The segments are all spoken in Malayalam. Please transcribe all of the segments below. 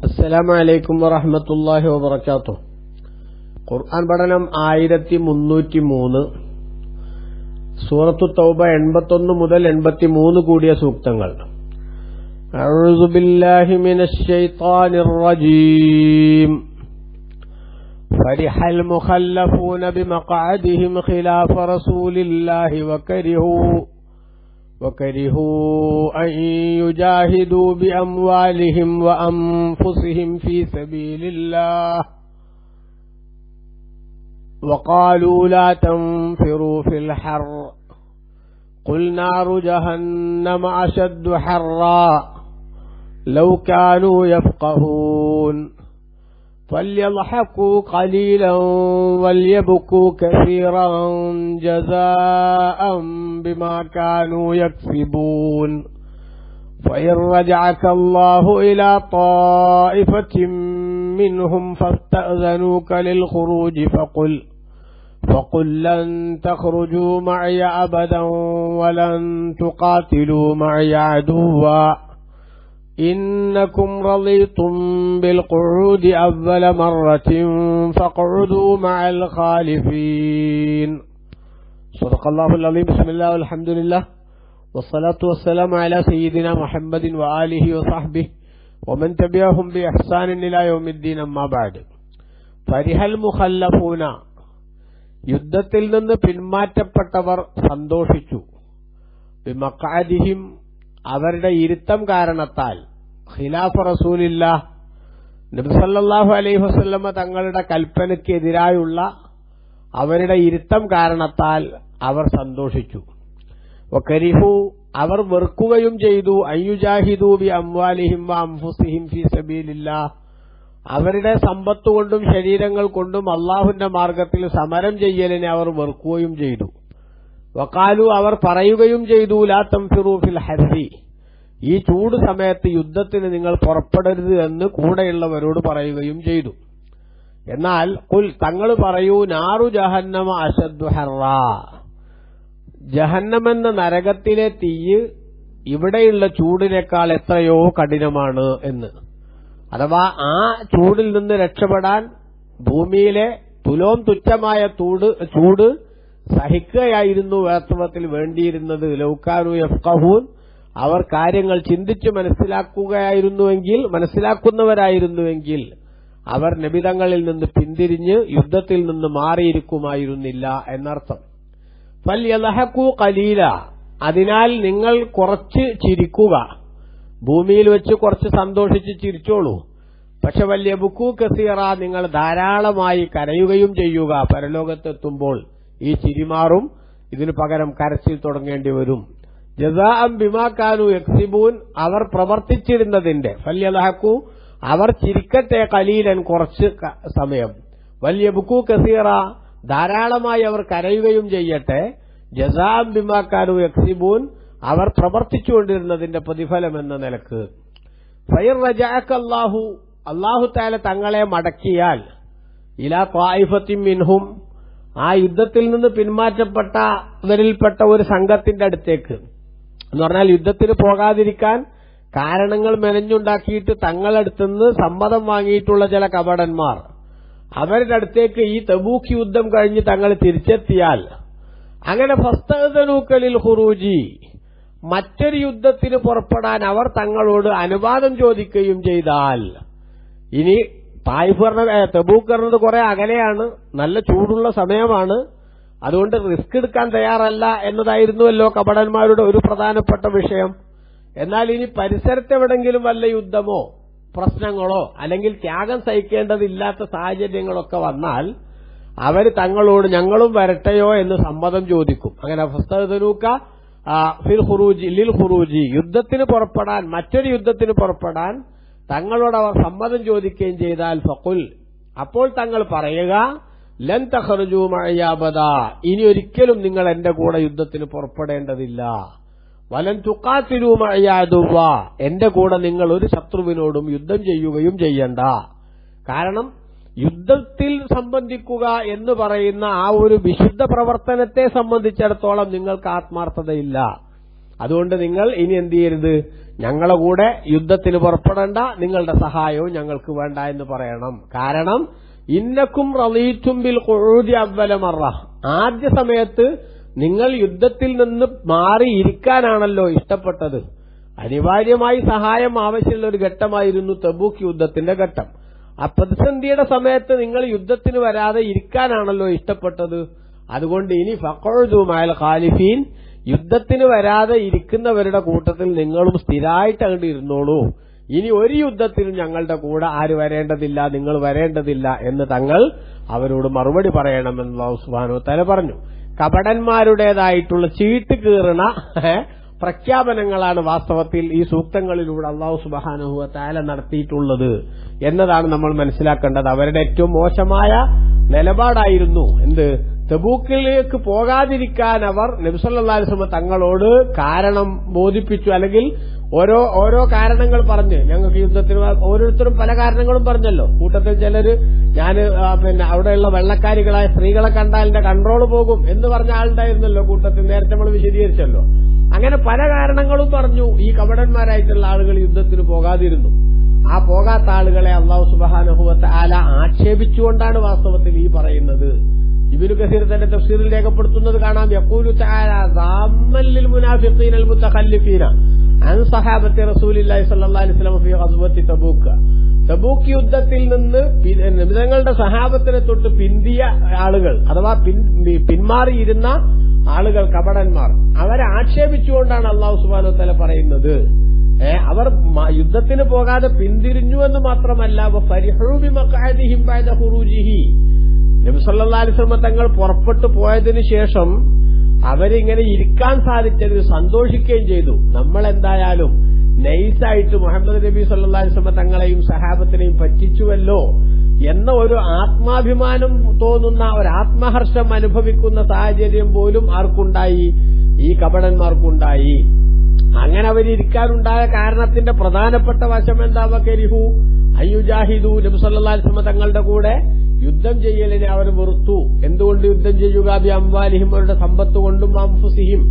അസ്സലാമു അലൈക്കും വറഹ്മത്തുള്ളാഹി വബറകാതുഹു. ഖുർആൻ പഠനം 1303. സൂറത്തു തൗബ 81 മുതൽ 83 കൂടിയ സൂക്തങ്ങൾ. അഊദു ബില്ലാഹി മിനശ് ശൈത്വാനിർ റജീം. ഫരിഹൽ മുഖല്ലഫൂന ബിമഖഅദിഹിം ഖിലാഫ റസൂലില്ലാഹി وكرهوا أن يجاهدوا بأموالهم وأنفسهم في سبيل الله وقالوا لا تنفروا في الحر قل نار جهنم أشد حرا لو كانوا يفقهون فليضحكوا قليلا وليبكوا كثيرا جزاء بما كانوا يكسبون فإن رجعك الله إلى طائفة منهم فاستأذنوك للخروج فقل لن تخرجوا معي أبدا ولن تقاتلوا معي عدوا إنكم رضيتم بالقعود أول مرة فاقعدوا مع الخالفين. صدق الله العظيم. بسم الله والحمد لله والصلاة والسلام على سيدنا محمد وآله وصحبه ومن تبعهم بإحسان إلى يوم الدين. أما بعد. فرح المخلفون. യുദ്ധത്തിൽ നിന്ന് പിന്മാറ്റപ്പെട്ടവർ സന്തോഷിച്ചു. ബിമഖഅദിഹിം, അവരുടെ ഇരുത്തം കാരണത്താൽ. ഖിലാഫ റസൂലില്ലാഹ്, നബി സല്ലല്ലാഹു അലൈഹി വസല്ലമ തങ്ങളുടെ കൽപ്പനയ്ക്ക് എതിരായുള്ള അവരുടെ ഇരുത്തം കാരണത്താൽ അവർ സന്തോഷിച്ചു. വകരിഹു, അവർ വെറുക്കുകയും ചെയ്തു. അയ്യുജാഹിദൂ ബി അംവാലിഹിം വ അൻഫുസിഹിം ഫീ സബീലില്ലാഹ്, അവരുടെ സമ്പത്ത് കൊണ്ടും ശരീരങ്ങൾ കൊണ്ടും അള്ളാഹുവിന്റെ മാർഗത്തിൽ സമരം ചെയ്യലിനെ അവർ വെറുക്കുകയും ചെയ്തു. വഖാലു, അവർ പറയുകയും ചെയ്തു, ലാ തൻഫിറൂ ഫിൽ ഹർരി, ഈ ചൂട് സമയത്ത് യുദ്ധത്തിന് നിങ്ങൾ പുറപ്പെടരുത് എന്ന് കൂടെയുള്ളവരോട് പറയുകയും ചെയ്തു. എന്നാൽ ഖുൽ, തങ്ങൾ പറയൂ, നാറു ജഹന്നമ അശദ്ദു ഹർറാ, ജഹന്നമെന്ന നരകത്തിലെ തീയ് ഇവിടെയുള്ള ചൂടിനേക്കാൾ എത്രയോ കഠിനമാണ് എന്ന്. അഥവാ ആ ചൂടിൽ നിന്ന് രക്ഷപ്പെടാൻ ഭൂമിയിലെ തുലോം തുച്ഛമായ ചൂട് സഹിക്കുകയായിരുന്നു വാസ്തവത്തിൽ വേണ്ടിയിരുന്നത്. ലൗകാനു യഫ്ഖഹൂൻ, അവർ കാര്യങ്ങൾ ചിന്തിച്ച് മനസ്സിലാക്കുന്നവരായിരുന്നുവെങ്കിൽ അവർ നബിതങ്ങളിൽ നിന്ന് പിന്തിരിഞ്ഞ് യുദ്ധത്തിൽ നിന്ന് മാറിയിരിക്കുമായിരുന്നില്ല എന്നർത്ഥം. ഫൽയദ്ഹഖൂ ഖലീല, അതിനാൽ നിങ്ങൾ കുറച്ച് ചിരിക്കുക, ഭൂമിയിൽ വെച്ച് കുറച്ച് സന്തോഷിച്ച് ചിരിച്ചോളൂ. പക്ഷെ വല്യബ്കൂ കസീറ, നിങ്ങൾ ധാരാളമായി കരയുകയും ചെയ്യുക. പരലോകത്തെത്തുമ്പോൾ ഈ ചിരിമാറും, ഇതിനു പകരം കരച്ചിൽ തുടങ്ങേണ്ടി വരും. ജസാഅം ബിമാ കാനൂ യക്സിബൂൻ, അവർ പ്രവർത്തിച്ചിരുന്നതിന്റെ. ഫല്യദ്ഹഖൂ, അവർ ചിരിക്കട്ടെ, ഖലീലൻ, കുറച്ച് സമയം. വല്യബ്കൂ കസീറ, ധാരാളമായി അവർ കരയുകയും ചെയ്യട്ടെ. ജസാഅം ബിമാ കാനൂ യക്സിബൂൻ, അവർ പ്രവർത്തിച്ചുകൊണ്ടിരുന്നതിന്റെ പ്രതിഫലം എന്ന നിലക്ക്. ഫഇൻ റജഅക അല്ലാഹു, അല്ലാഹു തആല തങ്ങളെ മടക്കിയാൽ, ഇലാ ത്വായിഫത്തിൻ മിൻഹും, ആ യുദ്ധത്തിൽ നിന്ന് പിന്മാറ്റപ്പെട്ടവരിൽപ്പെട്ട ഒരു സംഘത്തിന്റെ അടുത്തേക്ക്, എന്ന് പറഞ്ഞാൽ യുദ്ധത്തിന് പോകാതിരിക്കാൻ കാരണങ്ങൾ മെനഞ്ഞുണ്ടാക്കിയിട്ട് തങ്ങളടുത്തുനിന്ന് സമ്മതം വാങ്ങിയിട്ടുള്ള ചില കപടന്മാർ, അവരുടെ അടുത്തേക്ക് ഈ തബൂക്ക് യുദ്ധം കഴിഞ്ഞ് തങ്ങൾ തിരിച്ചെത്തിയാൽ, അങ്ങനെ ഫസ്തഅ്ദനൂക ലിൽ ഖുറൂജി, മറ്റൊരു യുദ്ധത്തിന് പുറപ്പെടാൻ അവർ തങ്ങളോട് അനുവാദം ചോദിക്കുകയും ചെയ്താൽ. ഇനി തായിഫ് പറഞ്ഞ തബൂക്ക് പറഞ്ഞത് കുറെ അകലെയാണ്, നല്ല ചൂടുള്ള സമയമാണ്, അതുകൊണ്ട് റിസ്ക് എടുക്കാൻ തയ്യാറല്ല എന്നതായിരുന്നുവല്ലോ കപടന്മാരുടെ ഒരു പ്രധാനപ്പെട്ട വിഷയം. എന്നാൽ ഇനി പരിസരത്തെവിടെങ്കിലും വല്ല യുദ്ധമോ പ്രശ്നങ്ങളോ അല്ലെങ്കിൽ ത്യാഗം സഹിക്കേണ്ടതില്ലാത്ത സാഹചര്യങ്ങളൊക്കെ വന്നാൽ അവർ തങ്ങളോട് ഞങ്ങളും വരട്ടെയോ എന്ന് സമ്മതം ചോദിക്കും. അങ്ങനെ ഫസ്തഅ്ദനൂക ഫിൽ ഖുറൂജി ലിൽ ഖുറൂജി, യുദ്ധത്തിന് പുറപ്പെടാൻ, മറ്റൊരു യുദ്ധത്തിന് പുറപ്പെടാൻ തങ്ങളോട് അവർ സമ്മതം ചോദിക്കുകയും ചെയ്താൽ ഫഖുൽ, അപ്പോൾ തങ്ങൾ പറയുക, ലൻ തഖ്റുജൂ മഅയ അബദാ, ഇനി ഒരിക്കലും നിങ്ങൾ എന്റെ കൂടെ യുദ്ധത്തിന് പുറപ്പെടേണ്ടതില്ല. വലൻ തുഖാതിലൂ മഅയ അദുവ്വാ, എന്റെ കൂടെ നിങ്ങൾ ഒരു ശത്രുവിനോടും യുദ്ധം ചെയ്യുകയും ചെയ്യണ്ട. കാരണം യുദ്ധത്തിൽ സംബന്ധിക്കുക എന്ന് പറയുന്ന ആ ഒരു വിശുദ്ധ പ്രവർത്തനത്തെ സംബന്ധിച്ചിടത്തോളം നിങ്ങൾക്ക് ആത്മാർത്ഥതയില്ല. അതുകൊണ്ട് നിങ്ങൾ ഇനി എന്ത് ചെയ്യരുത്, ഞങ്ങളെ കൂടെ യുദ്ധത്തിന് പുറപ്പെടേണ്ട, നിങ്ങളുടെ സഹായവും ഞങ്ങൾക്ക് വേണ്ട എന്ന് പറയണം. കാരണം ഇന്നക്കും റളീതും ബിൽ ഖുഊദി അവ്വല മറ, ആദ്യ സമയത്ത് നിങ്ങൾ യുദ്ധത്തിൽ നിന്ന് മാറിയിരിക്കാനാണല്ലോ ഇഷ്ടപ്പെട്ടത്. അനിവാര്യമായി സഹായം ആവശ്യമുള്ള ഒരു ഘട്ടമായിരുന്നു തബൂക്ക് യുദ്ധത്തിന്റെ ഘട്ടം. ആ പ്രതിസന്ധിയുടെ സമയത്ത് നിങ്ങൾ യുദ്ധത്തിന് വരാതെ ഇരിക്കാനാണല്ലോ ഇഷ്ടപ്പെട്ടത്. അതുകൊണ്ട് ഇനി ഫഖഉദു മഅൽ ഖാലിഫീൻ, യുദ്ധത്തിന് വരാതെ ഇരിക്കുന്നവരുടെ കൂട്ടത്തിൽ നിങ്ങളും സ്ഥിരമായിട്ട് അങ്ങോട്ട് ഇരുന്നോളൂ. ഇനി ഒരു യുദ്ധത്തിനും ഞങ്ങളുടെ കൂടെ ആര് വരേണ്ടതില്ല, നിങ്ങൾ വരേണ്ടതില്ല എന്ന് തങ്ങൾ അവരോട് മറുപടി പറയണമെന്ന് അല്ലാഹു സുബ്ഹാനഹു വ തആല പറഞ്ഞു. കപടന്മാരുടേതായിട്ടുള്ള ചീട്ട് കീറണ പ്രഖ്യാപനങ്ങളാണ് വാസ്തവത്തിൽ ഈ സൂക്തങ്ങളിലൂടെ അല്ലാഹു സുബ്ഹാനഹു വ തആല നടത്തിയിട്ടുള്ളത് എന്നതാണ് നമ്മൾ മനസ്സിലാക്കേണ്ടത്. അവരുടെ ഏറ്റവും മോശമായ നിലപാടായിരുന്നു എന്ത്, തബൂക്കിലേക്ക് പോകാതിരിക്കാൻ അവർ നബി സല്ലല്ലാഹു അലൈഹി വസല്ലം തങ്ങളോട് കാരണം ബോധിപ്പിച്ചു. അല്ലെങ്കിൽ ഓരോ കാരണങ്ങൾ പറഞ്ഞ്, ഞങ്ങൾക്ക് യുദ്ധത്തിന് ഓരോരുത്തരും പല കാരണങ്ങളും പറഞ്ഞല്ലോ. കൂട്ടത്തിൽ ചിലര് അവിടെയുള്ള വെള്ളക്കാരികളായ സ്ത്രീകളെ കണ്ടാൽ എന്റെ കൺട്രോൾ പോകും എന്ന് പറഞ്ഞ ആളുണ്ടായിരുന്നല്ലോ കൂട്ടത്തിൽ, നേരത്തെ നമ്മൾ വിശദീകരിച്ചല്ലോ. അങ്ങനെ പല കാരണങ്ങളും പറഞ്ഞു. ഈ കപടന്മാരായിട്ടുള്ള ആളുകൾ യുദ്ധത്തിന് പോകാതിരുന്നു. ആ പോകാത്ത ആളുകളെ അല്ലാഹു സുബ്ഹാനഹു വ തആല ആക്ഷേപിച്ചുകൊണ്ടാണ് വാസ്തവത്തിൽ ഈ പറയുന്നത്. ഇബ്നു കസീർ തന്റെ തഫ്സീറിൽ രേഖപ്പെടുത്തുന്നത് കാണാം. യഖൂലു തആല ദാമ്മൻ ലിൽ മുനാഫിഖീന അൽ മുതഖല്ലിഫീന അൻ സഹാബത്തി റസൂലില്ലാഹി സ്വല്ലല്ലാഹു അലൈഹി വസല്ലം ഫീ ഗസ്വത്തി തബൂക്ക്, തബൂക്ക് യുദ്ധത്തിൽ നിന്ന് നബിതങ്ങളുടെ സഹാബത്തിനെ തൊട്ട് പിന്തിയ ആളുകൾ അഥവാ പിന്മാറിയിരുന്ന ആളുകൾ, കപടന്മാർ, അവരെ ആക്ഷേപിച്ചുകൊണ്ടാണ് അല്ലാഹു സുബ്ഹാനഹു വ തആല പറയുന്നത്. അവർ യുദ്ധത്തിന് പോകാതെ പിന്തിരിഞ്ഞു എന്ന് മാത്രമല്ല, ഫരിഹൂ ബിമഖഅദിഹിം ബഅദ ഖുറൂജിഹി, നബി സല്ലല്ലാഹു അലൈഹി വസല്ലം തങ്ങൾ പുറപ്പെട്ടു പോയതിനു ശേഷം അവരിങ്ങനെ ഇരിക്കാൻ സാധിച്ചതിൽ സന്തോഷിക്കുകയും ചെയ്തു. നമ്മൾ എന്തായാലും നൈസായിട്ട് മുഹമ്മദ് നബി സല്ലല്ലാഹു അലൈഹി വസല്ലം തങ്ങളെയും സഹാബത്തിനെയും പറ്റിച്ചുവല്ലോ എന്ന ഒരു ആത്മാഭിമാനം തോന്നുന്ന, ഒരു ആത്മഹർഷം അനുഭവിക്കുന്ന സാഹചര്യം പോലും ആർക്കുണ്ടായി? ഈ കപടന്മാർക്കുണ്ടായി. അങ്ങനെ അവരിയ്ക്കാനുണ്ടായ കാരണത്തിന്റെ പ്രധാനപ്പെട്ട വശം എന്താ? വകരിഹു അയ്യുജാഹിദു, നബി സല്ലല്ലാഹു അലൈഹി വസല്ലം തങ്ങളുടെ കൂടെ യുദ്ധം ചെയ്യലിനെ അവർ വെറുത്തു. എന്തുകൊണ്ട് യുദ്ധം ചെയ്യുക? ബി അംവാലിഹിം, അവരുടെ സമ്പത്ത് കൊണ്ടും, അൻഫുസിഹിം,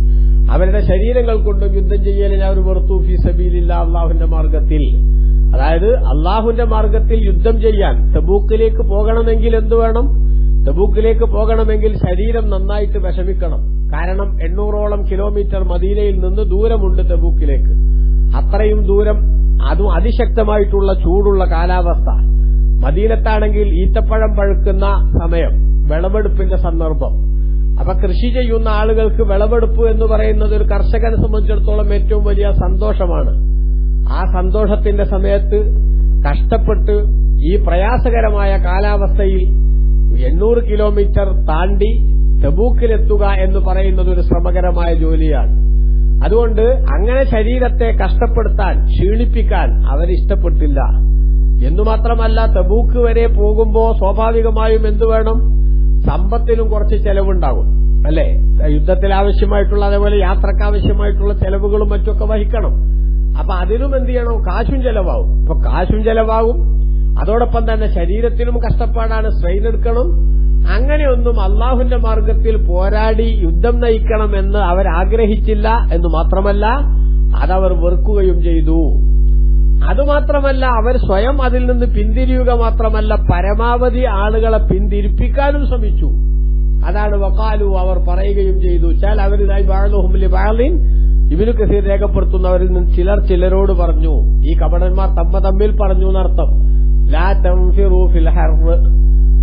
അവരുടെ ശരീരങ്ങൾ കൊണ്ടും യുദ്ധം ചെയ്യലിനെ അവർ വെറുത്തു. ഫീ സബീലില്ലാഹ്, അല്ലാഹുവിന്റെ മാർഗത്തിൽ. അതായത് അല്ലാഹുവിന്റെ മാർഗത്തിൽ യുദ്ധം ചെയ്യാൻ തബൂക്കിലേക്ക് പോകണമെങ്കിൽ എന്തു വേണം? തബൂക്കിലേക്ക് പോകണമെങ്കിൽ ശരീരം നന്നായിട്ട് വിഷമിക്കണം. കാരണം 800ഓളം കിലോമീറ്റർ മദീനയിൽ നിന്ന് ദൂരമുണ്ട് തബൂക്കിലേക്ക്. അത്രയും ദൂരം, അതും അതിശക്തമായിട്ടുള്ള ചൂടുള്ള കാലാവസ്ഥ. മദീനത്താണെങ്കിൽ ഈത്തപ്പഴം പഴുക്കുന്ന സമയം, വിളവെടുപ്പിന്റെ സന്ദർഭം. അപ്പൊ കൃഷി ചെയ്യുന്ന ആളുകൾക്ക് വിളവെടുപ്പ് എന്ന് പറയുന്നത് ഒരു കർഷകനെ സംബന്ധിച്ചിടത്തോളം ഏറ്റവും വലിയ സന്തോഷമാണ്. ആ സന്തോഷത്തിന്റെ സമയത്ത് കഷ്ടപ്പെട്ട് ഈ പ്രയാസകരമായ കാലാവസ്ഥയിൽ 800 കിലോമീറ്റർ താണ്ടി തബൂക്കിലെത്തുക എന്ന് പറയുന്നത് ഒരു ശ്രമകരമായ ജോലിയാണ്. അതുകൊണ്ട് അങ്ങനെ ശരീരത്തെ കഷ്ടപ്പെടുത്താൻ, ക്ഷീണിപ്പിക്കാൻ അവരിഷ്ടപ്പെട്ടില്ല. എന്നുമാത്രമല്ല, തബൂക്ക് വരെ പോകുമ്പോ സ്വാഭാവികമായും എന്തു വേണം? സമ്പത്തിലും കുറച്ച് ചെലവുണ്ടാകും, അല്ലെ? യുദ്ധത്തിൽ ആവശ്യമായിട്ടുള്ള, അതേപോലെ യാത്രക്ക് ആവശ്യമായിട്ടുള്ള ചെലവുകളും മറ്റൊക്കെ വഹിക്കണം. അപ്പൊ അതിനും എന്ത് ചെയ്യണം? കാശും ചെലവാകും. അപ്പൊ കാശും ചെലവാകും, അതോടൊപ്പം തന്നെ ശരീരത്തിനും കഷ്ടപ്പാടാണ്, സ്ട്രെയിൻ എടുക്കണം. അങ്ങനെയൊന്നും അള്ളാഹുവിന്റെ മാർഗത്തിൽ പോരാടി യുദ്ധം നയിക്കണമെന്ന് അവരാഗ്രഹിച്ചില്ല എന്ന് മാത്രമല്ല, അതവർ വെറുക്കുകയും ചെയ്തു. അതുമാത്രമല്ല, അവർ സ്വയം അതിൽ നിന്ന് പിന്തിരിയുക മാത്രമല്ല, പരമാവധി ആളുകളെ പിന്തിരിപ്പിക്കാനും ശ്രമിച്ചു. അതാണ് വഖാലു, അവർ പറയുകയും ചെയ്തു. ചാൽ അവരിതായി ബഅ്ദുഹും ലിബഅ്ദിൻ, ഇബ്നു കസീർ രേഖപ്പെടുത്തുന്നവരിൽ നിന്ന് ചിലർ ചിലരോട് പറഞ്ഞു. ഈ കപടന്മാർ തമ്മിൽ പറഞ്ഞു എന്നർത്ഥം. ലാ തൻഫിറു ഫിൽ ഹർബ്,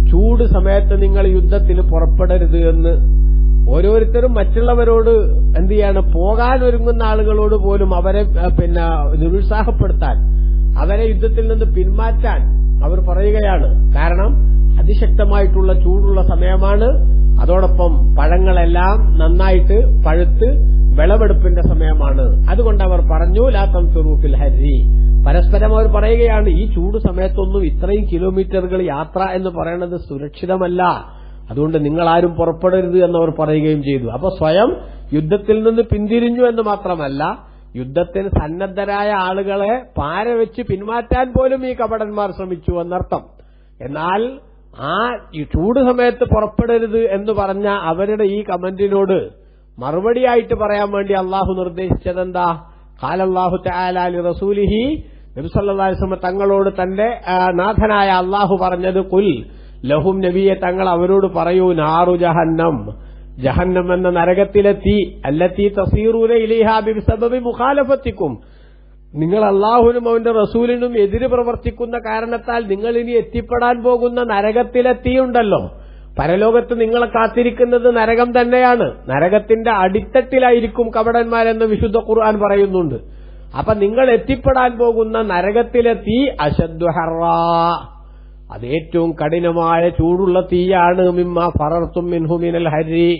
ചൂട് സമയത്ത് നിങ്ങൾ യുദ്ധത്തിന് പുറപ്പെടരുത് എന്ന് ഓരോരുത്തരും മറ്റുള്ളവരോട് എന്ത് ചെയ്യാണ്? പോകാനൊരുങ്ങുന്ന ആളുകളോട് പോലും അവരെ നിരുത്സാഹപ്പെടുത്താൻ, അവരെ യുദ്ധത്തിൽ നിന്ന് പിന്മാറ്റാൻ അവർ പറയുകയാണ്. കാരണം അതിശക്തമായിട്ടുള്ള ചൂടുള്ള സമയമാണ്. അതോടൊപ്പം പഴങ്ങളെല്ലാം നന്നായിട്ട് പഴുത്ത് വിളവെടുപ്പിന്റെ സമയമാണ്. അതുകൊണ്ട് അവർ പറഞ്ഞു ലാ തൻഫിറു ഫിൽ ഹർരി. പരസ്പരം അവർ പറയുകയാണ്, ഈ ചൂട് സമയത്തൊന്നും ഇത്രയും കിലോമീറ്ററുകൾ യാത്ര എന്ന് പറയുന്നത് സുരക്ഷിതമല്ല, അതുകൊണ്ട് നിങ്ങളാരും പുറപ്പെടരുത് എന്നവർ പറയുകയും ചെയ്തു. അപ്പൊ സ്വയം യുദ്ധത്തിൽ നിന്ന് പിന്തിരിഞ്ഞു എന്ന് മാത്രമല്ല, യുദ്ധത്തിന് സന്നദ്ധരായ ആളുകളെ പാരവെച്ച് പിന്മാറ്റാൻ പോലും ഈ കപടന്മാർ ശ്രമിച്ചു എന്നർത്ഥം. എന്നാൽ ആ ചൂട് സമയത്ത് പുറപ്പെടരുത് എന്ന് പറഞ്ഞ അവരുടെ ഈ കമന്റിനോട് മറുപടിയായിട്ട് പറയാൻ വേണ്ടി അള്ളാഹു നിർദ്ദേശിച്ചതെന്താ? ഖാലല്ലാഹു തആല ലിറസൂലിഹി, നബി സല്ലല്ലാഹു അലൈഹി വസല്ലം തങ്ങളോട് തന്റെ നാഥനായ അല്ലാഹു പറഞ്ഞത്, ഖുൽ ലഹും, നബിയെ തങ്ങൾ അവരോട് പറയൂ, നാറു ജഹന്നം, ജഹന്നം എന്ന നരകത്തിലെ തീ, അല്ലത്തി തസീറൂന ഇലൈഹാ ബിസബബി മുഖാലഫത്തിക്കും, നിങ്ങൾ അല്ലാഹുവിനും അവന്റെ റസൂലിനും എതിര് പ്രവർത്തിക്കുന്ന കാരണത്താൽ നിങ്ങൾ ഇനി എത്തിപ്പെടാൻ പോകുന്ന നരകത്തിലെ തീ ഉണ്ടല്ലോ, പരലോകത്ത് നിങ്ങളെ കാത്തിരിക്കുന്നത് നരകം തന്നെയാണ്. നരകത്തിന്റെ അടിത്തട്ടിലായിരിക്കും കപടന്മാരെന്ന് വിശുദ്ധ ഖുർആൻ പറയുന്നുണ്ട്. അപ്പൊ നിങ്ങൾ എത്തിപ്പെടാൻ പോകുന്ന നരകത്തിലെ തീ അശദ്ദു ഹർറാ, അത് ഏറ്റവും കഠിനമായ ചൂടുള്ള തീയാണ്. മിമ്മ ഫറർത്തും മിൻഹു മിനൽ ഹരി,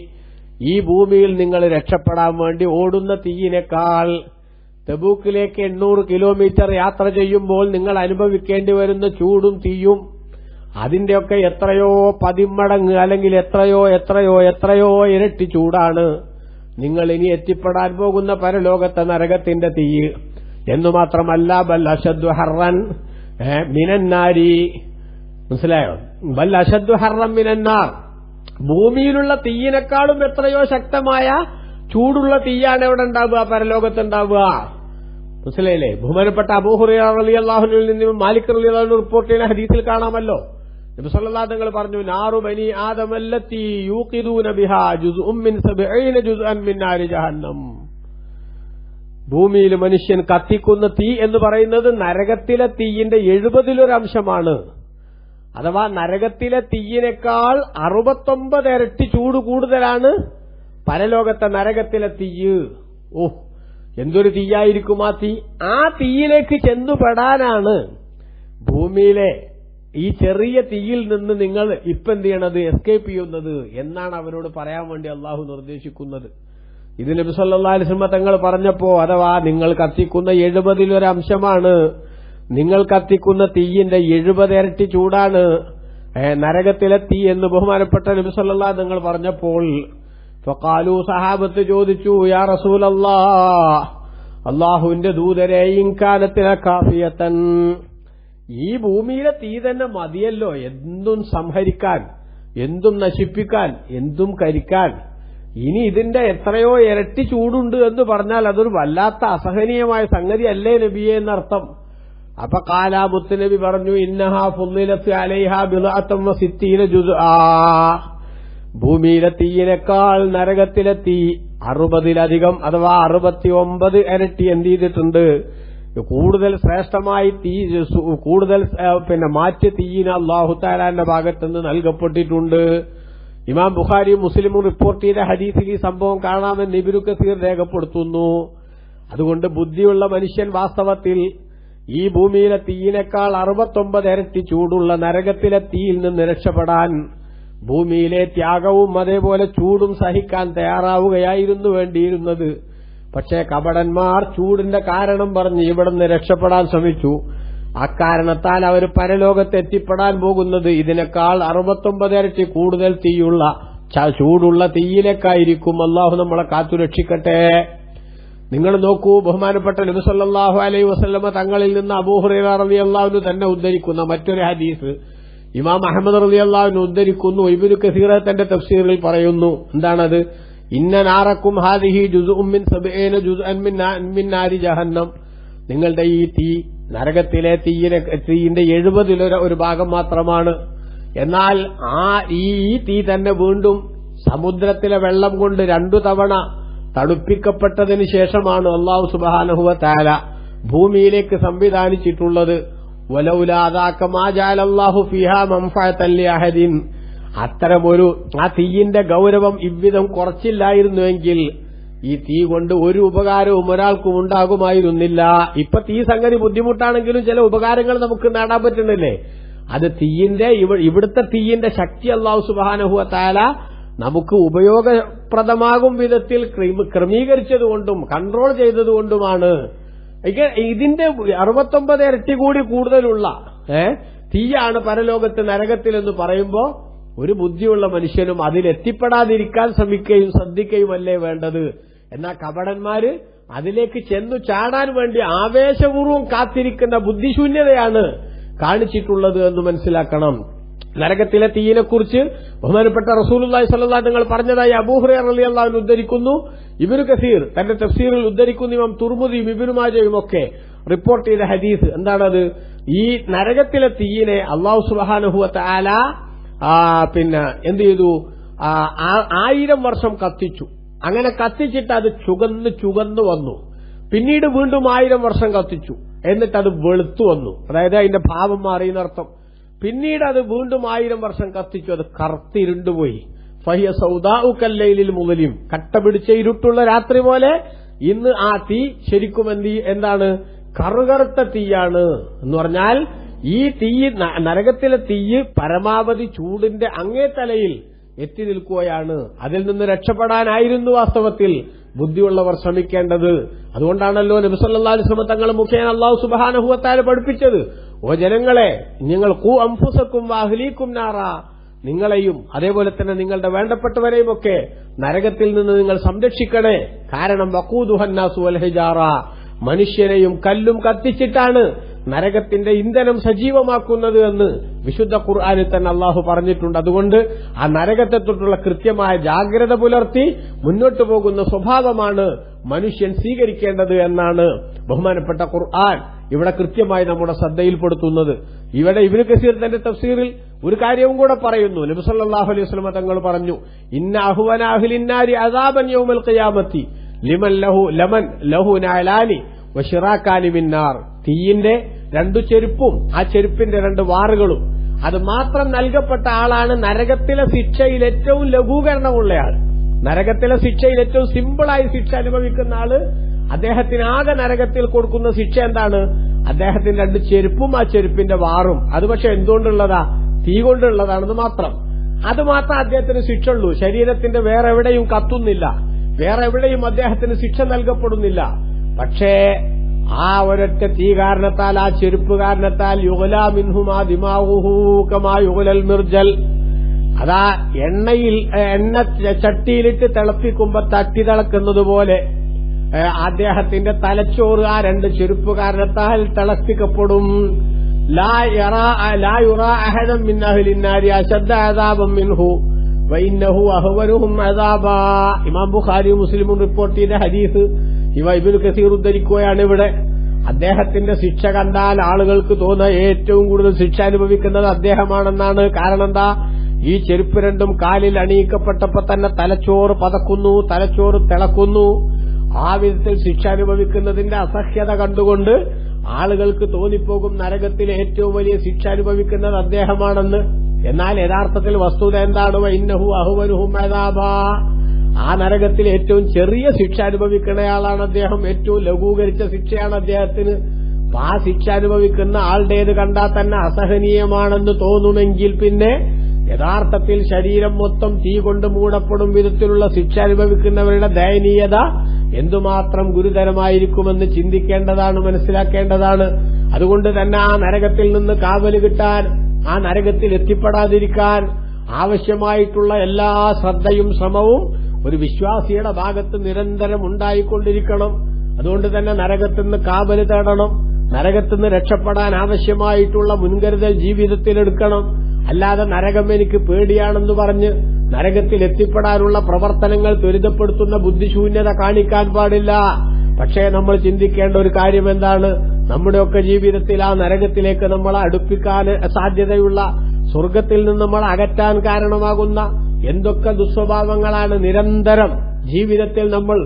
ഈ ഭൂമിയിൽ നിങ്ങൾ രക്ഷപ്പെടാൻ വേണ്ടി ഓടുന്ന തീയിനേക്കാൾ. തബൂക്കിലേക്ക് 800 കിലോമീറ്റർ യാത്ര ചെയ്യുമ്പോൾ നിങ്ങൾ അനുഭവിക്കേണ്ടി വരുന്ന ചൂടും തീയും അതിന്റെയൊക്കെ എത്രയോ 10 മടങ്ങ് അല്ലെങ്കിൽ എത്രയോ ഇരട്ടി ചൂടാണ് നിങ്ങൾ ഇനി എത്തിപ്പെടാൻ പോകുന്ന പരലോകത്തെ നരകത്തിന്റെ തീ. എന്നു മാത്രമല്ല, ബൽ അശദ്ദു ഹർറൻ മിനന്നാരി, മനസ്സിലായോ? ബൽ അശദ്ദു ഹർറൻ മിനന്നാർ, ഭൂമിയിലുള്ള തീയിനേക്കാളും എത്രയോ ശക്തമായ ചൂടുള്ള തീയാണ് എവിടെ ഉണ്ടാവുക? പരലോകത്തുണ്ടാവുക. മനസ്സിലായില്ലേ? ബഹുമാനപ്പെട്ട അബൂ ഹുറൈറ റളിയല്ലാഹു അൻഹുവിൽ നിന്നും മാലിക് റളിയല്ലാഹു അൻഹു റിപ്പോർട്ട് ചെയ്യുന്ന ഹദീസിൽ കാണാമല്ലോ, നബി സല്ലല്ലാഹു അലൈഹി വസല്ലം പറഞ്ഞു, നാറു ബനി ആദമല്ലത്തി യൂഖിദൂന ബിഹാ ജുസ്ഉം മിൻ 70 ജുസ്അൻ മിൻ നാരി ജഹന്നം. ഭൂമിയിൽ മനുഷ്യൻ കത്തിക്കുന്ന തീ എന്ന് പറയുന്നത് നരകത്തിലെ തീയിന്റെ 70 അഥവാ നരകത്തിലെ തീയിനേക്കാൾ 69 ഇരട്ടി ചൂട് കൂടുതലാണ് പരലോകത്തെ നരകത്തിലെ തീയ്. ഓഹ്, എന്തൊരു തീയായിരിക്കും ആ തീ! ആ തീയിലേക്ക് ചെന്നുപെടാനാണ് ഭൂമിയിലെ ഈ ചെറിയ തീയിൽ നിന്ന് നിങ്ങൾ ഇപ്പൊ എന്ത് ചെയ്യണത്? എസ്കേപ്പ് ചെയ്യുന്നത് എന്നാണ് അവരോട് പറയാൻ വേണ്ടി അള്ളാഹു നിർദ്ദേശിക്കുന്നത്. ഇത് നബി സല്ലല്ലാഹു അലൈഹി വസല്ലം തങ്ങൾ പറഞ്ഞപ്പോ, അഥവാ നിങ്ങൾ കത്തിക്കുന്ന 70 നിങ്ങൾ കത്തിക്കുന്ന തീയിന്റെ 70 ഇരട്ടി ചൂടാണ് നരകത്തിലെ തീ എന്ന് ബഹുമാനപ്പെട്ട നബി സല്ലല്ലാഹു നിങ്ങൾ പറഞ്ഞപ്പോൾ, ഫഖാലു, സഹാബത്ത് ചോദിച്ചു, യാ റസൂലല്ലാഹ്, അല്ലാഹുവിന്റെ ദൂതരെ, ഇൻകാനത്തിന കാഫിയത്തൻ, ഈ ഭൂമിയിലെ തീ തന്നെ മതിയല്ലോ എന്തും സംഹരിക്കാൻ, എന്തും നശിപ്പിക്കാൻ, എന്തും കരിക്കാൻ. ഇനി ഇതിന്റെ എത്രയോ ഇരട്ടി ചൂടുണ്ട് എന്ന് പറഞ്ഞാൽ അതൊരു വല്ലാത്ത അസഹനീയമായ സംഗതി അല്ലേ നബിയെ എന്നർത്ഥം. അപ്പൊ കാലാ, മുത്തുനബി പറഞ്ഞു, ഇന്നഹാ ഫുള്ളിലത്ത് അലൈഹാ ബിളഅത്തൻ വസിത്തീന ജുസ്ആ, ഭൂമിയിലെ തീയിനേക്കാൾ നരകത്തിലെ തീ 60 അഥവാ 69 ഇരട്ടി എന്ത് ചെയ്തിട്ടുണ്ട്? കൂടുതൽ ശ്രേഷ്ഠമായി തീ, കൂടുതൽ മാറ്റിയ തീയിന് അല്ലാഹു തആലാന്റെ ഭാഗത്തുനിന്ന് നൽകപ്പെട്ടിട്ടുണ്ട്. ഇമാം ബുഖാരിയും മുസ്ലിമും റിപ്പോർട്ട് ചെയ്ത ഹദീസിൽ ഈ സംഭവം കാണാമെന്ന് ഇബ്നു കസീർ രേഖപ്പെടുത്തുന്നു. അതുകൊണ്ട് ബുദ്ധിയുള്ള മനുഷ്യൻ വാസ്തവത്തിൽ ഈ ഭൂമിയിലെ തീയിനേക്കാൾ 69 ഇരട്ടി ചൂടുള്ള നരകത്തിലെ തീയിൽ നിന്ന് രക്ഷപ്പെടാൻ ഭൂമിയിലെ ത്യാഗവും അതേപോലെ ചൂടും സഹിക്കാൻ തയ്യാറാവുകയായിരുന്നു വേണ്ടിയിരുന്നത്. പക്ഷേ കപടന്മാർ ചൂടിന്റെ കാരണം പറഞ്ഞ് ഇവിടുന്ന് രക്ഷപ്പെടാൻ ശ്രമിച്ചു. അക്കാരണത്താൽ അവർ പരലോകത്ത് എത്തിപ്പെടാൻ പോകുന്നത് ഇതിനേക്കാൾ 69 ഇരട്ടി കൂടുതൽ തീയുള്ള ചൂടുള്ള തീയിലേക്കായിരിക്കും. അല്ലാഹു നമ്മളെ കാത്തുരക്ഷിക്കട്ടെ. നിങ്ങൾ നോക്കൂ, ബഹുമാനപ്പെട്ട നബി സല്ലല്ലാഹു അലൈഹി വസല്ലമ തങ്ങളിൽ നിന്ന് അബൂ ഹുറൈറ റളിയല്ലാഹു അൻഹു തന്നെ ഉദ്ധരിക്കുന്ന മറ്റൊരു ഹദീസ് ഇമാം അഹ്മദ് റളിയല്ലാഹു അൻഹു ഉദ്ധരിക്കുന്നു. ഇബ്നു കസീർ തന്റെ തഫ്സീറിൽ പറയുന്നു, എന്താണത്? ഇന്ന നാറക്കും ഹാദിഹി ജുസ്ഉം മിൻ 70 ജുസ്അൻ മിൻ നാരി ജഹന്നം, നിങ്ങളുടെ ഈ തീ നരകത്തിലെ തീയിന്റെ 70 ഒരു ഭാഗം മാത്രമാണ്. എന്നാൽ ഈ തീ തന്നെ വീണ്ടും സമുദ്രത്തിലെ വെള്ളം കൊണ്ട് 2 തവണ തണുപ്പിക്കപ്പെട്ടതിന് ശേഷമാണ് അല്ലാഹു സുബ്ഹാനഹു വ തആല ഭൂമിയിലേക്ക് സംവിധാനിച്ചിട്ടുള്ളത്. വലൗലാ ദാക മാ ജഅലല്ലാഹു ഫീഹാ മൻഫഅതൻ ലിഅഹദിൻ, അത്തരമൊരു ആ തീയിന്റെ ഗൗരവം ഇவ்விധം കുറച്ചില്ലായിരുന്നുവെങ്കിൽ ഈ തീ കൊണ്ട് ഒരു ഉപകാരവും ഒരാൾക്കും ഉണ്ടാകുമായിരുന്നില്ല. ഇപ്പൊ തീ സംഗതി ബുദ്ധിമുട്ടാണെങ്കിലും ചില ഉപകാരങ്ങൾ നമുക്ക് നേടാൻ പറ്റുന്നില്ലേ? അത് തീയിന്റെ ഇവിടുത്തെ തീയിന്റെ ശക്തി അല്ലാഹു സുബ്ഹാനഹു വ തആല നമുക്ക് ഉപയോഗപ്രദമാകും വിധത്തിൽ ക്രമീകരിച്ചതുകൊണ്ടും കൺട്രോൾ ചെയ്തതുകൊണ്ടുമാണ്. ഇതിന്റെ 69 ഇരട്ടി കൂടി കൂടുതലുള്ള തീയാണ് പരലോകത്ത് നരകത്തിലെന്ന് പറയുമ്പോ ഒരു ബുദ്ധിയുള്ള മനുഷ്യനും അതിലെത്തിപ്പെടാതിരിക്കാൻ ശ്രമിക്കുകയും ശ്രദ്ധിക്കുകയുമല്ലേ വേണ്ടത്. എന്നാൽ കപടന്മാര് അതിലേക്ക് ചെന്നു ചാടാൻ വേണ്ടി ആവേശപൂർവ്വം കാത്തിരിക്കുന്ന ബുദ്ധിശൂന്യതയാണ് കാണിച്ചിട്ടുള്ളത് എന്ന് മനസ്സിലാക്കണം. നരകത്തിലെ തീയിനെക്കുറിച്ച് ബഹുമാനപ്പെട്ട റസൂലുള്ളാഹി സ്വല്ലല്ലാഹു അലൈഹി വസല്ലം പറഞ്ഞതായി അബൂ ഹുറൈറ റളിയല്ലാഹു അൻഹു ഉദ്ധരിക്കുന്നു. ഇബ്നു കസീർ തന്റെ തഫ്സീറിൽ ഉദ്ധരിക്കുന്നു. ഇമാം തുർമുദിയും ഇബ്നു മാജയും ഒക്കെ റിപ്പോർട്ട് ചെയ്ത ഹദീസ് എന്താണത്? ഈ നരകത്തിലെ തീയിനെ അല്ലാഹു സുബ്ഹാനഹു വ തആല എന്ത് ചെയ്തു? 1000 വർഷം കത്തിച്ചു. അങ്ങനെ കത്തിച്ചിട്ട് അത് ചുകന്നു വന്നു. പിന്നീട് വീണ്ടും 1000 വർഷം കത്തിച്ചു. എന്നിട്ട് അത് വെളുത്തു വന്നു. അതായത് അതിന്റെ ഭാവം മാറിയെന്നർത്ഥം. പിന്നീട് അത് വീണ്ടും 1000 വർഷം കത്തിച്ചു. അത് കറുത്തിരുണ്ടുപോയി. ഫഹിയ സൗദാഉ കല്ലൈലിൽ മുദ്ലിം, കട്ട പിടിച്ച ഇരുട്ടുള്ള രാത്രി പോലെ ഇന്ന് ആ തീ ശരിക്കും എന്താണ്? കറുകറുത്ത തീയാണ് എന്ന് പറഞ്ഞാൽ ഈ തീ, നരകത്തിലെ തീ പരമാവധി ചൂടിന്റെ അങ്ങേ തലയിൽ എത്തി നിൽക്കുകയാണ്. അതിൽ നിന്ന് രക്ഷപ്പെടാനായിരുന്നു വാസ്തവത്തിൽ ബുദ്ധിയുള്ളവർ ശ്രമിക്കേണ്ടത്. അതുകൊണ്ടാണല്ലോ നബി സല്ലല്ലാഹു അലൈഹി വസല്ലം തങ്ങൾ മുഖേന അല്ലാഹു സുബ്ഹാനഹു വ തആല പഠിപ്പിച്ചത്, ഓ ജനങ്ങളെ, നിങ്ങൾ ഖൂ അൻഫുസക്കും വഅഹ്ലീകും നാറാ, നിങ്ങളെയും അതേപോലെ തന്നെ നിങ്ങളുടെ വേണ്ടപ്പെട്ടവരെയും ഒക്കെ നരകത്തിൽ നിന്ന് നിങ്ങൾ സംരക്ഷിക്കണേ. കാരണം വഖൂദുഹന്നാസു വൽ ഹിജാറ, മനുഷ്യരെയും കല്ലും കത്തിച്ചിട്ടാണ് നരകത്തിന്റെ ഇന്ധനം സജീവമാക്കുന്നത് എന്ന് വിശുദ്ധ ഖുർആനിൽ തന്നെ അള്ളാഹു പറഞ്ഞിട്ടുണ്ട്. അതുകൊണ്ട് ആ നരകത്തെ തൊട്ടുള്ള കൃത്യമായ ജാഗ്രത പുലർത്തി മുന്നോട്ടു പോകുന്ന സ്വഭാവമാണ് മനുഷ്യൻ സ്വീകരിക്കേണ്ടത് എന്നാണ് ബഹുമാനപ്പെട്ട ഖുർആൻ ഇവിടെ കൃത്യമായി നമ്മുടെ ശ്രദ്ധയിൽപ്പെടുത്തുന്നത്. ഇവിടെ ഇബ്നു കസീർ തന്റെ തഫ്സീറിൽ ഒരു കാര്യവും കൂടെ പറയുന്നു. നബി സല്ലല്ലാഹു അലൈഹി വസല്ലം തങ്ങൾ പറഞ്ഞു, ഇന്ന അഹ്വന അഹ്ലിന്നാരി അദാബൻ യൗമൽ ഖിയാമത്തി ലിമൻ ലഹു നഅലാനി വശിറാകാനി മിന്നാർ, തീയിന്റെ 2 ചെരുപ്പും ആ ചെരുപ്പിന്റെ 2 വാറുകളും അത് മാത്രം നൽകപ്പെട്ട ആളാണ് നരകത്തിലെ ശിക്ഷയിൽ ഏറ്റവും ലഘൂകരണമുള്ളയാൾ. നരകത്തിലെ ശിക്ഷയിൽ ഏറ്റവും സിമ്പിളായി ശിക്ഷ അനുഭവിക്കുന്ന ആള്, അദ്ദേഹത്തിന് ആകെ നരകത്തിൽ കൊടുക്കുന്ന ശിക്ഷ എന്താണ്? അദ്ദേഹത്തിന് 2 ചെരുപ്പും ആ ചെരുപ്പിന്റെ വാറും. അത് പക്ഷെ എന്തുകൊണ്ടുള്ളതാ? തീ കൊണ്ടുള്ളതാണെന്ന് മാത്രം. അത് മാത്രം അദ്ദേഹത്തിന് ശിക്ഷ ഉള്ളൂ. ശരീരത്തിന്റെ വേറെ എവിടെയും കത്തുന്നില്ല, വേറെ എവിടെയും അദ്ദേഹത്തിന് ശിക്ഷ നൽകപ്പെടുന്നില്ല. പക്ഷേ ആ ഒരൊറ്റ തീ കാരണത്താൽ, ആ ചെരുപ്പ് കാരണത്താൽ യുഗ്ലാ മിൻഹുമാ ദിമാഉഹു കമാ യുഗ്ലൽ മിർജൽ, അതാ എണ്ണ ചട്ടിയിലിട്ട് തിളപ്പിക്കുമ്പോ തട്ടി തിളക്കുന്നത് പോലെ അദ്ദേഹത്തിന്റെ തലച്ചോറ് ആ 2 ചെരുപ്പ് കാരണത്താൽ തിളപ്പിക്കപ്പെടും. ലാ യുറാ അഹദൻ മിൻ അഹ്ലിന്നാരി അശദ്ദ അദാബൻ മിൻഹു വഇന്നഹു അഹ്വനുഹും അദാബാ. ഇമാം ബുഖാരിയും മുസ്ലിമും റിപ്പോർട്ട് ചെയ്ത ഹദീസ് ഇബ്നു കസീർ ഉദ്ധരിക്കുകയാണ്. ഇവിടെ അദ്ദേഹത്തിന്റെ ശിക്ഷ കണ്ടാൽ ആളുകൾക്ക് തോന്നുന്ന ഏറ്റവും കൂടുതൽ ശിക്ഷ അനുഭവിക്കുന്നത് അദ്ദേഹമാണെന്നാണ്. കാരണം എന്താ? ഈ ചെരുപ്പ് 2 കാലിൽ അണിയിക്കപ്പെട്ടപ്പോ തന്നെ തലച്ചോറ് പതക്കുന്നു, തലച്ചോറ് തിളക്കുന്നു. ആ വിധത്തിൽ ശിക്ഷ അനുഭവിക്കുന്നതിന്റെ അസഹ്യത കണ്ടുകൊണ്ട് ആളുകൾക്ക് തോന്നിപ്പോകും നരകത്തിൽ ഏറ്റവും വലിയ ശിക്ഷ അനുഭവിക്കുന്നത് അദ്ദേഹമാണെന്ന്. എന്നാൽ യഥാർത്ഥത്തിൽ വസ്തുത എന്താണ്? ഇന്നഹു അഹ്വനുഹും അദാബാ, ആ നരകത്തിൽ ഏറ്റവും ചെറിയ ശിക്ഷ അനുഭവിക്കുന്നയാളാണ് അദ്ദേഹം. ഏറ്റവും ലഘൂകരിച്ച ശിക്ഷയാണ് അദ്ദേഹത്തിന്. ആ ശിക്ഷ അനുഭവിക്കുന്ന ആളുടേത് കണ്ടാൽ തന്നെ അസഹനീയമാണെന്ന് തോന്നുമെങ്കിൽ പിന്നെ യഥാർത്ഥത്തിൽ ശരീരം മൊത്തം തീ കൊണ്ട് മൂടപ്പെടും വിധത്തിലുള്ള ശിക്ഷ അനുഭവിക്കുന്നവരുടെ ദയനീയത എന്തുമാത്രം ഗുരുതരമായിരിക്കുമെന്ന് ചിന്തിക്കേണ്ടതാണ്, മനസ്സിലാക്കേണ്ടതാണ്. അതുകൊണ്ട് തന്നെ ആ നരകത്തിൽ നിന്ന് കാവല് കിട്ടാൻ, ആ നരകത്തിൽ എത്തിപ്പെടാതിരിക്കാൻ ആവശ്യമായിട്ടുള്ള എല്ലാ ശ്രദ്ധയും ശ്രമവും ഒരു വിശ്വാസിയുടെ ഭാഗത്ത് നിരന്തരം ഉണ്ടായിക്കൊണ്ടിരിക്കണം. അതുകൊണ്ട് തന്നെ നരകത്തുനിന്ന് കാവല് തേടണം. നരകത്തുനിന്ന് രക്ഷപ്പെടാൻ ആവശ്യമായിട്ടുള്ള മുൻകരുതൽ ജീവിതത്തിലെടുക്കണം. അല്ലാതെ നരകം എനിക്ക് പേടിയാണെന്ന് പറഞ്ഞ് നരകത്തിൽ എത്തിപ്പെടാനുള്ള പ്രവർത്തനങ്ങൾ ത്വരിതപ്പെടുത്തുന്ന ബുദ്ധിശൂന്യത കാണിക്കാൻ പാടില്ല. പക്ഷേ നമ്മൾ ചിന്തിക്കേണ്ട ഒരു കാര്യം എന്താണ്? നമ്മുടെയൊക്കെ ജീവിതത്തിൽ ആ നരകത്തിലേക്ക് നമ്മളെ അടുപ്പിക്കാൻ സാധ്യതയുള്ള, സ്വർഗത്തിൽ നിന്ന് നമ്മളെ അകറ്റാൻ കാരണമാകുന്ന എന്തൊക്കെ ദുസ്വഭാവങ്ങളാണ് നിരന്തരം ജീവിതത്തിൽ നമ്മൾ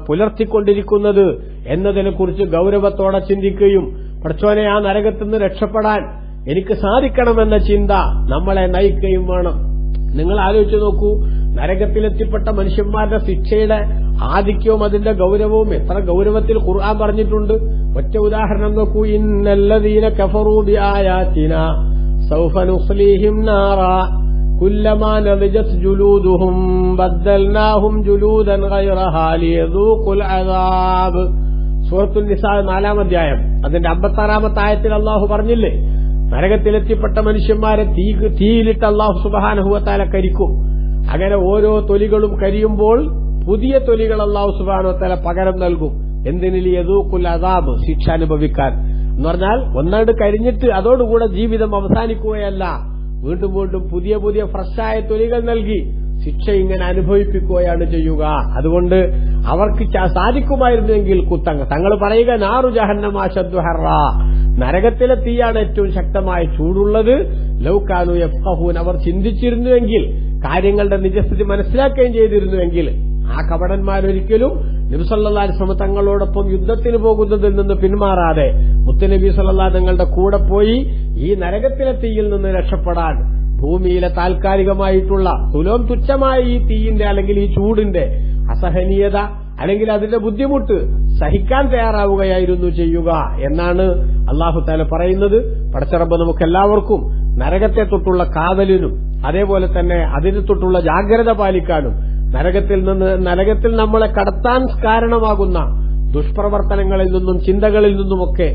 പുലർത്തിക്കൊണ്ടിരിക്കുന്നത് എന്നതിനെക്കുറിച്ച് ഗൌരവത്തോടെ ചിന്തിക്കുകയും പടച്ചോനെ ആ നരകത്തുനിന്ന് രക്ഷപ്പെടാൻ എനിക്ക് സാധിക്കണമെന്ന ചിന്ത നമ്മളെ നയിക്കുകയും വേണം. നിങ്ങൾ ആലോചിച്ചു നോക്കൂ, നരകത്തിലെത്തിപ്പെട്ട മനുഷ്യന്മാരുടെ ശിക്ഷയുടെ ആധിക്യവും അതിന്റെ ഗൌരവവും എത്ര ഗൌരവത്തിൽ ഖുർആൻ പറഞ്ഞിട്ടുണ്ട്. ഒറ്റ ഉദാഹരണം നോക്കൂ. ഇന്നല്ലദീന കഫറൂ ബിആയാതിനാ സൗഫ നുസ്ലീഹിം നാറാ കുല്ലമാ നദിജത് ജുലൂദുഹും ബദ്ദൽനാഹും ജുലൂദൻ ഗൈറഹാ ലിയദൂഖുൽ അദാബ്. സൂറത്തുൽ നിസാ 4-ാം അധ്യായം അതിന്റെ 56-ാമത്തെ ആയത്തിൽ അല്ലാഹു പറഞ്ഞില്ലേ, നരകത്തിലെത്തിപ്പെട്ട മനുഷ്യന്മാരെ തീയിലിട്ട് അല്ലാഹു സുബ്ഹാനഹു വ തആല കരിക്കും. അങ്ങനെ ഓരോ തൊലികളും കരിയുമ്പോൾ പുതിയ തൊലികൾ അല്ലാഹു സുബ്ഹാനഹു വ തആല പകരം നൽകും. എന്തിന്? ലിയദൂഖുൽ അദാബ്, ശിക്ഷ അനുഭവിക്കാൻ എന്ന് പറഞ്ഞാൽ ഒന്നാണ്ട് കരിഞ്ഞിട്ട് അതോടുകൂടെ ജീവിതം അവസാനിക്കുകയല്ല, വീണ്ടും വീണ്ടും പുതിയ പുതിയ ഫ്രഷായ തൊലികൾ നൽകി ശിക്ഷ ഇങ്ങനെ അനുഭവിപ്പിക്കുകയാണ് ചെയ്യുക. അതുകൊണ്ട് അവർക്ക് സാധിക്കുമായിരുന്നെങ്കിൽ തങ്ങൾ പറയുക നാറു ജഹന്നമ അശദ്ദു ഹർറാ, നരകത്തിലെ തീയാണ് ഏറ്റവും ശക്തമായ ചൂടുള്ളത്. ലൗകാനു യഫ്ഖഹൂൻ, അവർ ചിന്തിച്ചിരുന്നുവെങ്കിൽ, കാര്യങ്ങളുടെ നിജസ്ഥിതി മനസ്സിലാക്കുകയും ചെയ്തിരുന്നുവെങ്കിൽ ആ കപടന്മാരൊരിക്കലും നബി സല്ലല്ലാഹു അലൈഹി വസല്ലം തങ്ങളോടൊപ്പം യുദ്ധത്തിന് പോകുന്നതിൽ നിന്ന് പിന്മാറാതെ മുത്തുനബി സല്ലല്ലാഹു തങ്ങളുടെ കൂടെ പോയി ഈ നരകത്തിലെ തീയിൽ നിന്ന് രക്ഷപ്പെടാൻ ഭൂമിയിലെ താൽക്കാലികമായിട്ടുള്ള തുലോം തുച്ഛമായ ഈ തീയിന്റെ അല്ലെങ്കിൽ ഈ ചൂടിന്റെ അസഹനീയത അല്ലെങ്കിൽ അതിന്റെ ബുദ്ധിമുട്ട് സഹിക്കാൻ തയ്യാറാവുകയായിരുന്നു ചെയ്യുക എന്നാണ് അല്ലാഹു തആല പറയുന്നത്. പടച്ചറബ്ബ് നമുക്കെല്ലാവർക്കും നരകത്തെ തൊട്ടുള്ള കാവലിനും അതേപോലെ തന്നെ അതിനെ തൊട്ടുള്ള ജാഗ്രത പാലിക്കാനും നരകത്തിൽ നമ്മളെ കടത്താൻ കാരണമാകുന്ന ദുഷ്പ്രവർത്തനങ്ങളിൽ നിന്നും ചിന്തകളിൽ നിന്നുമൊക്കെ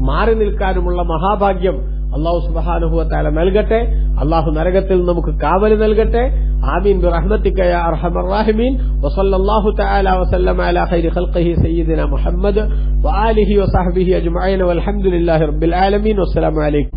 മാറി നിൽക്കാനുമുള്ള മഹാഭാഗ്യം അല്ലാഹു സുബ്ഹാനഹു വ തആല നൽകട്ടെ. അല്ലാഹു നരകത്തിൽ നമുക്ക് കാവല് നൽകട്ടെ. ആമീൻ ബിറഹ്മതിക യാ അർഹമർ റഹീമീൻ. വസല്ലല്ലാഹു തആല വസല്ലമ അലാ ഖൈരി ഖൽഖിഹി സയ്യിദിനാ മുഹമ്മദ് വആലിഹി വസഹ്ബിഹി അജ്മഈൻ വൽഹംദുലില്ലാഹി റബ്ബിൽ ആലമീൻ. വസ്സലാമു അലൈക്കും.